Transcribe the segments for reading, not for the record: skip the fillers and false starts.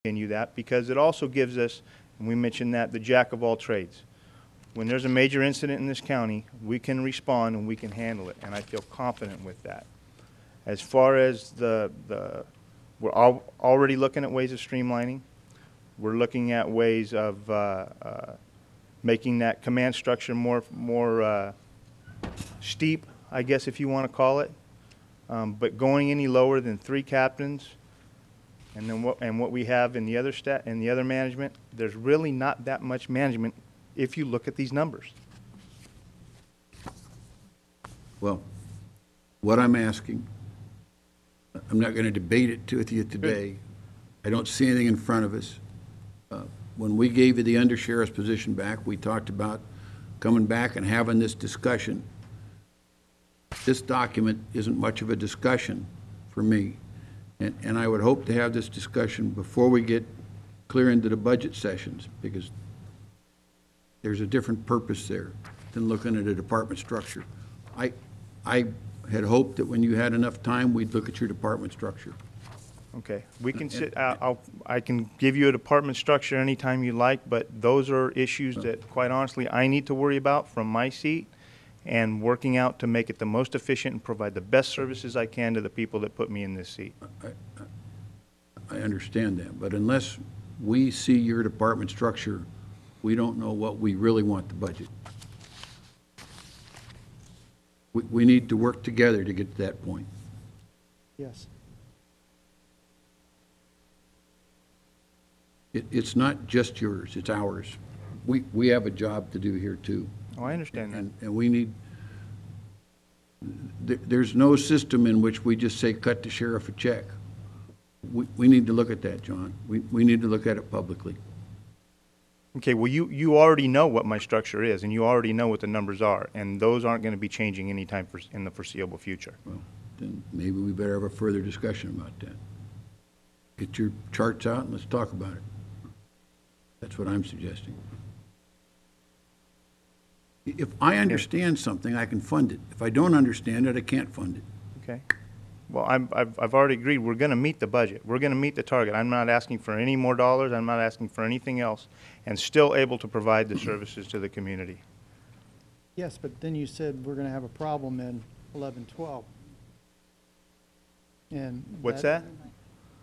continue that because it also gives us, and we mentioned that, the jack of all trades. When there's a major incident in this county, we can respond and we can handle it, and I feel confident with that. As far as we're already looking at ways of streamlining. We're looking at ways of making that command structure more steep, I guess, if you want to call it. But going any lower than 3 captains, and then what we have in the other management, there's really not that much management if you look at these numbers. Well, what I'm asking, I'm not going to debate it with you today. I don't see anything in front of us. When we gave you the undersheriff's position back, we talked about coming back and having this discussion. This document isn't much of a discussion for me. And I would hope to have this discussion before we get clear into the budget sessions, because there's a different purpose there than looking at a department structure. I had hoped that when you had enough time, we'd look at your department structure. Okay, we can sit. I can give you a department structure anytime you like, but those are issues that, quite honestly, I need to worry about from my seat, and working out to make it the most efficient and provide the best services I can to the people that put me in this seat. I understand that, but unless we see your department structure, we don't know what we really want the budget. We need to work together to get to that point. Yes. It's not just yours, it's ours. We have a job to do here too. Oh, I understand that. And we need, there's no system in which we just say cut the sheriff a check. We need to look at that, John. We need to look at it publicly. Okay, well, you already know what my structure is, and you already know what the numbers are, and those aren't going to be changing anytime in the foreseeable future. Well, then maybe we better have a further discussion about that. Get your charts out and let's talk about it. That's what I'm suggesting. If I understand something, I can fund it. If I don't understand it, I can't fund it. Okay. Well, I've already agreed. We're going to meet the budget. We're going to meet the target. I'm not asking for any more dollars. I'm not asking for anything else, and still able to provide the services to the community. Yes, but then you said we're going to have a problem in 11-12. And What's that?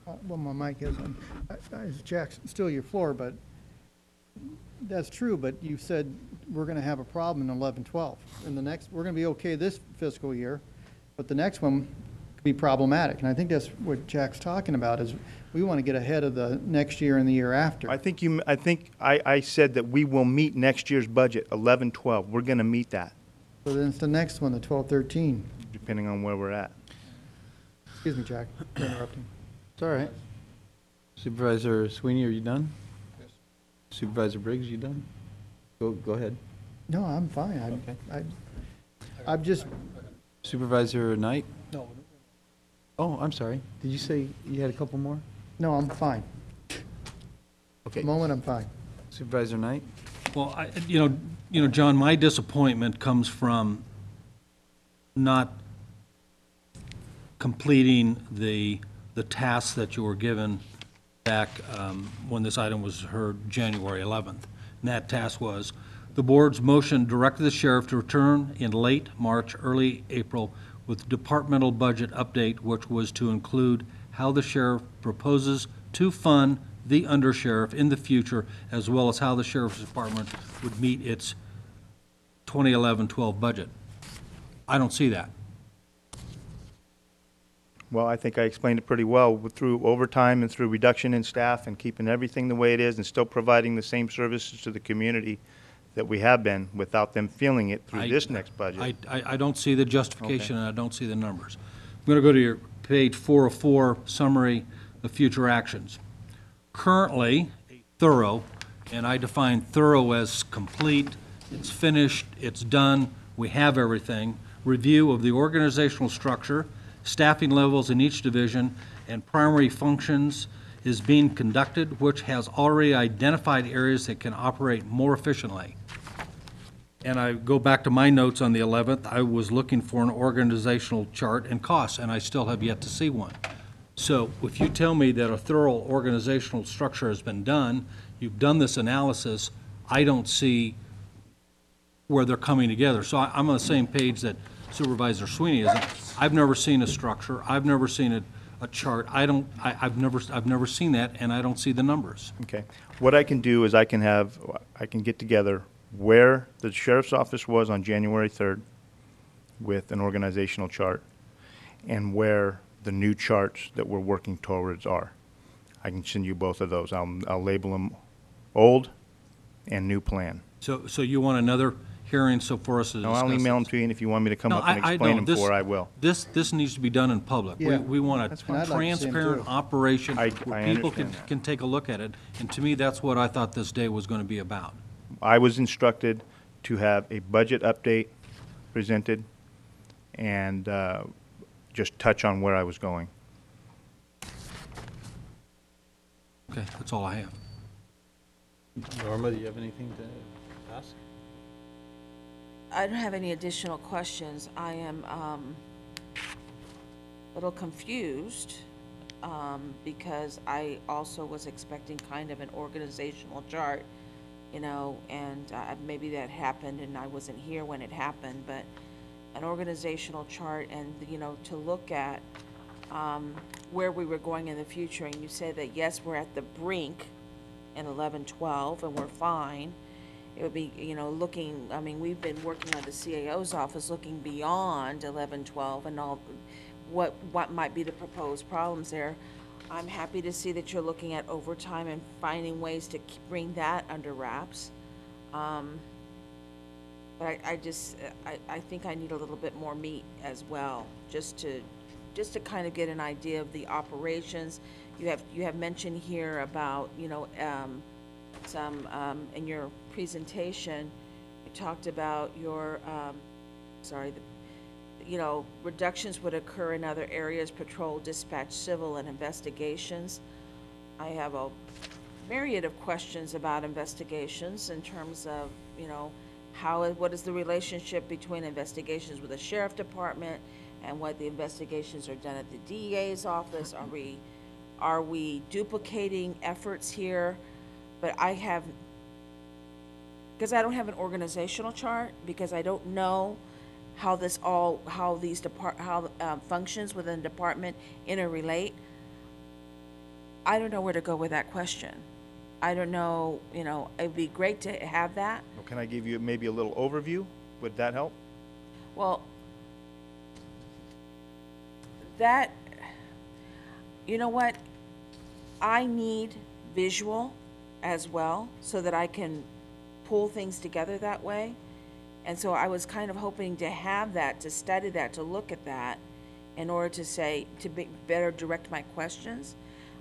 Well, my mic isn't. Jack, still your floor, but that's true. But you said we're going to have a problem in 11-12. And the next, we're going to be okay this fiscal year, but the next one could be problematic. And I think that's what Jack's talking about, is we want to get ahead of the next year and the year after. I think I said that we will meet next year's budget, 11-12. We're going to meet that, So then it's the next one, the 12-13. depending on where we're at. Excuse me, Jack, for interrupting. It's all right. Supervisor Sweeney, are you done? Yes. Supervisor Briggs, you done? Go ahead. No, I'm fine. Okay. I'm just, Supervisor Knight? No. Oh, I'm sorry. Did you say you had a couple more? no, I'm fine. At the moment, I'm fine. Supervisor Knight? Well, you know, John, my disappointment comes from not completing the tasks that you were given back when this item was heard January 11th. And that task was, the board's motion directed the sheriff to return in late March, early April with departmental budget update, which was to include how the sheriff proposes to fund the undersheriff in the future, as well as how the sheriff's department would meet its 2011-12 budget. I don't see that. Well, I think I explained it pretty well through overtime and through reduction in staff and keeping everything the way it is and still providing the same services to the community that we have been without them feeling it through this next budget. I don't see the justification, and I don't see the numbers. I'm going to go to your page 404, summary of future actions. Currently, thorough, and I define thorough as complete, it's finished, it's done, we have everything, review of the organizational structure, staffing levels in each division, and primary functions is being conducted, which has already identified areas that can operate more efficiently. And I go back to my notes on the 11th. I was looking for an organizational chart and costs, and I still have yet to see one. So if you tell me that a thorough organizational structure has been done, you've done this analysis, I don't see where they're coming together. So I'm on the same page that Supervisor Sweeney is. I've never seen a structure, I've never seen a chart, I've never seen that, and I don't see the numbers. Okay. What I can do is I can get together where the sheriff's office was on January 3rd with an organizational chart and where the new charts that we're working towards are. I can send you both of those. I'll label them old and new plan. So you want another hearing so for us to Now, discuss I'll email them this? to you, and if you want me to come No, up and I explain know. them This- for, I will. This needs to be done in public. Yeah. We want a That's fine. I'd like to see 'em transparent too. operation I where people understand that. can take a look at it. And to me, that's what I thought this day was going to be about. I was instructed to have a budget update presented and just touch on where I was going. Okay, that's all I have. Norma, do you have anything to ask? I don't have any additional questions. I am a little confused because I also was expecting kind of an organizational chart, you know, and maybe that happened and I wasn't here when it happened, but an organizational chart and, you know, to look at where we were going in the future. And you said that, yes, we're at the brink in 11-12 and we're fine. It would be, you know, looking, I mean, we've been working on the CAO's office, looking beyond 11-12 and all, what might be the proposed problems there. I'm happy to see that you're looking at overtime and finding ways to bring that under wraps. But I think I need a little bit more meat as well, just to kind of get an idea of the operations. You have mentioned here about, you know, some, in your presentation, you talked about your, you know, reductions would occur in other areas, patrol, dispatch, civil, and investigations. I have a myriad of questions about investigations in terms of, you know, what is the relationship between investigations with the sheriff department and what the investigations are done at the DEA's office? Are we duplicating efforts here? But because I don't have an organizational chart, because I don't know how functions within the department interrelate, I don't know where to go with that question. I don't know, you know, it'd be great to have that. Well, can I give you maybe a little overview? Would that help? Well, that, you know what? I need visual as well so that I can pull things together that way. And so I was kind of hoping to have that, to study that, to look at that in order to better direct my questions.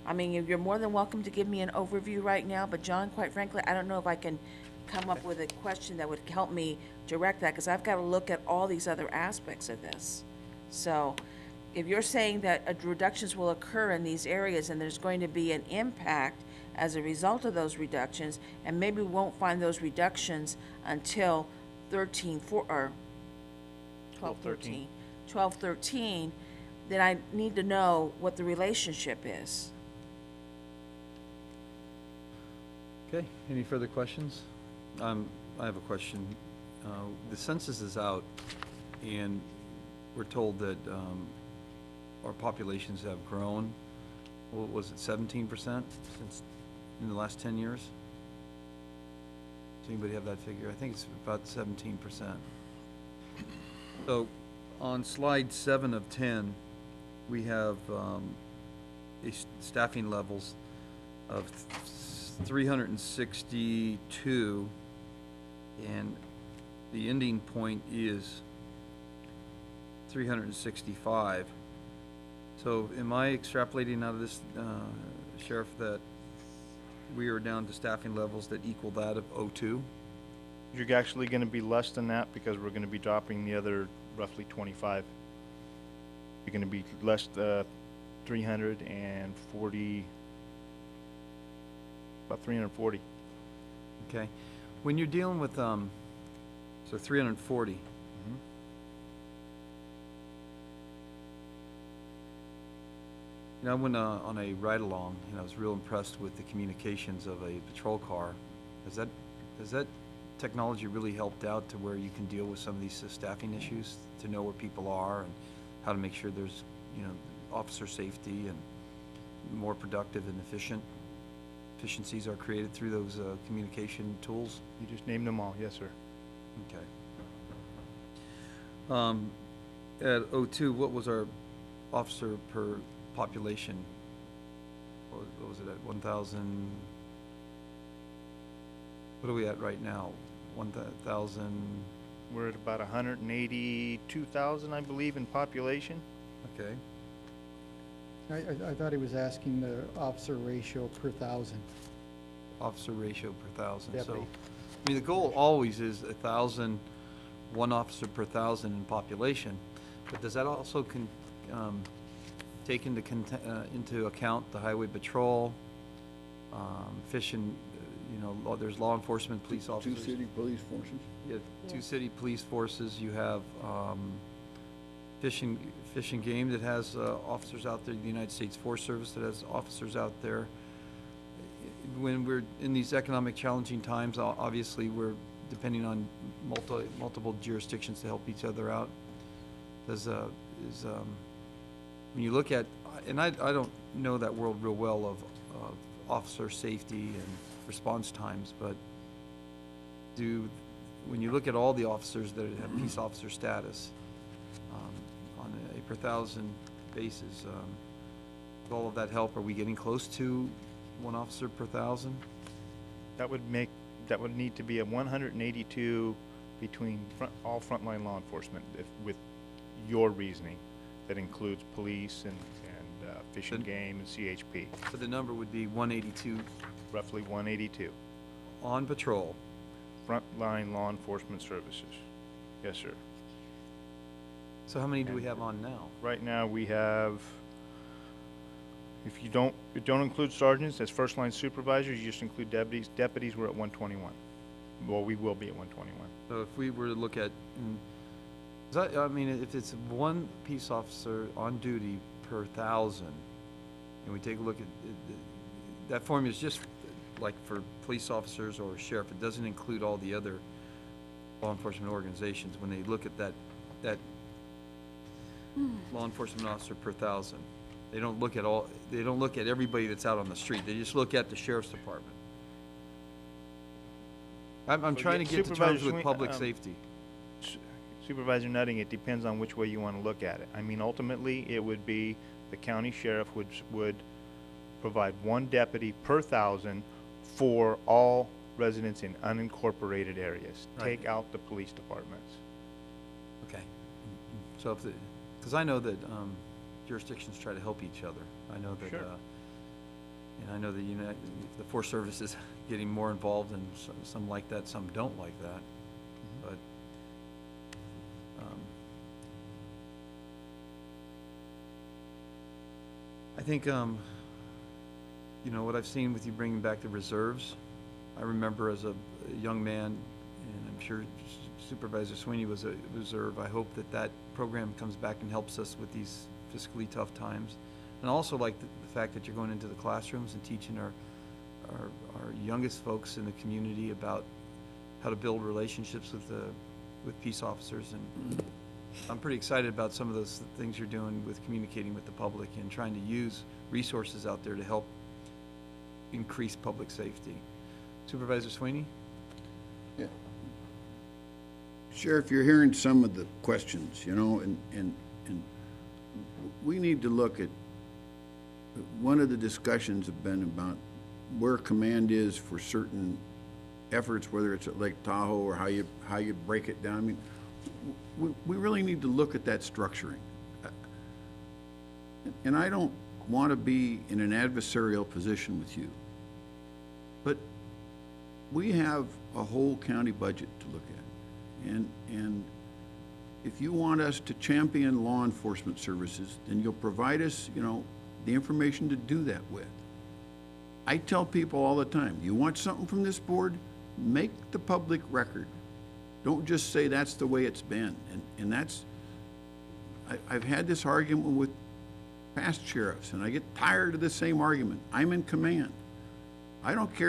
I mean, you're more than welcome to give me an overview right now, but John, quite frankly, I don't know if I can come up with a question that would help me direct that, because I've got to look at all these other aspects of this. So if you're saying that reductions will occur in these areas and there's going to be an impact as a result of those reductions, and maybe we won't find those reductions until 12-13, then I need to know what the relationship is. Okay, any further questions? I have a question. The census is out, and we're told that our populations have grown, what was it, 17% since in the last 10 years? Does anybody have that figure? I think it's about 17%. So on slide 7 of 10, we have staffing levels of 362, and the ending point is 365. So am I extrapolating out of this, Sheriff, that we are down to staffing levels that equal that of '02? You're actually going to be less than that because we're going to be dropping the other roughly 25. You're going to be less 340, about 340. Okay. When you're dealing with, so 340. You know, I went on a ride-along, and I was real impressed with the communications of a patrol car. Has that technology really helped out to where you can deal with some of these staffing issues, to know where people are and how to make sure there's, you know, officer safety and more productive and efficiencies are created through those communication tools? You just named them all, yes, sir. Okay. At O2, what was our officer per population? What was it at, 1,000? What are we at right now? 1,000, We're at about 182,000, I believe, in population. okay. I thought he was asking the officer ratio per thousand. Officer ratio per 1,000. So, Deputy. I mean, the goal always is 1,000, one officer per 1,000 in population. But does that also take into account the highway patrol, fish and, you know, there's law enforcement, police officers? Two city police forces? You have two city police forces, you have Fish and Game that has officers out there, the United States Forest Service that has officers out there. When we're in these economic challenging times, obviously, we're depending on multiple jurisdictions to help each other out. When you look at, and I don't know that world real well of officer safety and response times, but when you look at all the officers that have peace officer status, on a per 1,000 basis, with all of that help, are we getting close to one officer per 1,000? That would need to be a 182 between all frontline law enforcement, with your reasoning. That includes police and Fish and Game and CHP. So the number would be 182 Roughly 182. on patrol. Frontline law enforcement services. Yes, sir. So how many do we have on now? Right now, we have, if you don't include sergeants as first-line supervisors, you just include deputies. Deputies, we're at 121. Well, we will be at 121. So if we were to look at, I mean, if it's one peace officer on duty per 1,000, and we take a look at, that formula is just like for police officers or sheriff, it doesn't include all the other law enforcement organizations. When they look at that law enforcement officer per 1,000, they don't look at everybody that's out on the street. They just look at the sheriff's department. I'm trying to get to terms with public safety. Supervisor Nutting, it depends on which way you want to look at it. I mean, ultimately, it would be the county sheriff would provide one deputy per 1,000 for all residents in unincorporated areas. Right. Take out the police departments. Okay. So because I know that jurisdictions try to help each other. I know that, Sure. and I know that the Forest Service is getting more involved, and some like that, some don't like that. But I think, you know, what I've seen with you bringing back the reserves, I remember as a young man, and I'm sure Supervisor Sweeney was a reserve. I hope that program comes back and helps us with these fiscally tough times. And I also like the fact that you're going into the classrooms and teaching our youngest folks in the community about how to build relationships with peace officers. And I'm pretty excited about some of those things you're doing with communicating with the public and trying to use resources out there to help increase public safety. Supervisor Sweeney? Yeah. Sheriff, you're hearing some of the questions, you know, and we need to look at, one of the discussions have been about where command is for certain efforts, whether it's at Lake Tahoe or how you break it down. I mean, we really need to look at that structuring. And I don't want to be in an adversarial position with you, but we have a whole county budget to look at. And if you want us to champion law enforcement services, then you'll provide us, you know, the information to do that with. I tell people all the time, you want something from this board? Make the public record. Don't just say that's the way it's been. And that's, I've had this argument with past sheriffs, and I get tired of the same argument. I'm in command. I don't care if